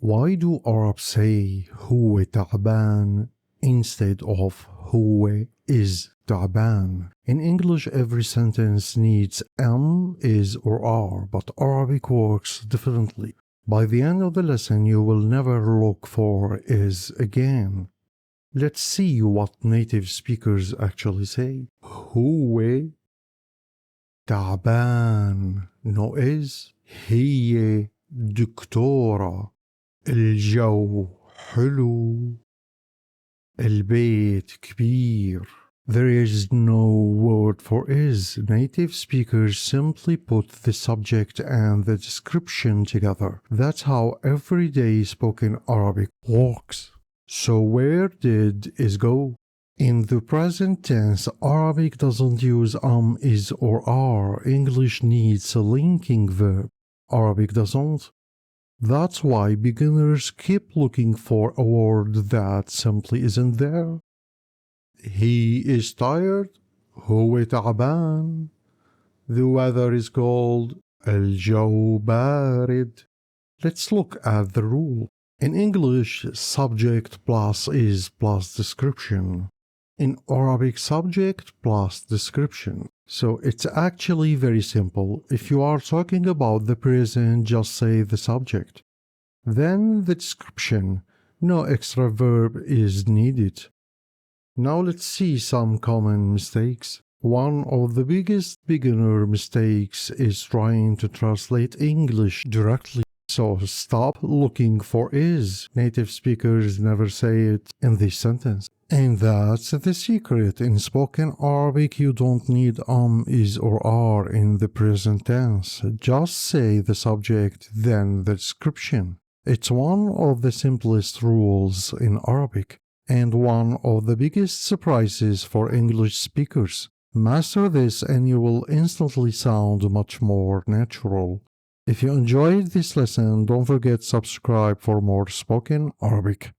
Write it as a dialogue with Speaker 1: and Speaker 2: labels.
Speaker 1: Why do Arabs say هو تعبان instead of هو is تعبان? In English, every sentence needs am, is, or are, but Arabic works differently. By the end of the lesson, you will never look for is again. Let's see what native speakers actually say. هو تعبان. No is. هي دكتورة. الجو حلو. البيت كبير. There is no word for is. Native speakers simply put the subject and the description together. That's how everyday spoken Arabic works. So where did is go? In the present tense, Arabic doesn't use is, or are. English needs a linking verb. Arabic doesn't. That's why beginners keep looking for a word that simply isn't there. He is tired. هو تعبان. The weather is cold. الجو بارد. Let's look at the rule. In English, subject plus is plus description. In Arabic, subject plus description. So it's actually very simple. If you are talking about the present, just say the subject. Then the description. No extra verb is needed. Now let's see some common mistakes. One of the biggest beginner mistakes is trying to translate English directly. So stop looking for is. Native speakers never say it in this sentence. And that's the secret. In spoken Arabic, you don't need is, or are in the present tense. Just say the subject, then the description. It's one of the simplest rules in Arabic, and one of the biggest surprises for English speakers. Master this and you will instantly sound much more natural. If you enjoyed this lesson, don't forget to subscribe for more spoken Arabic.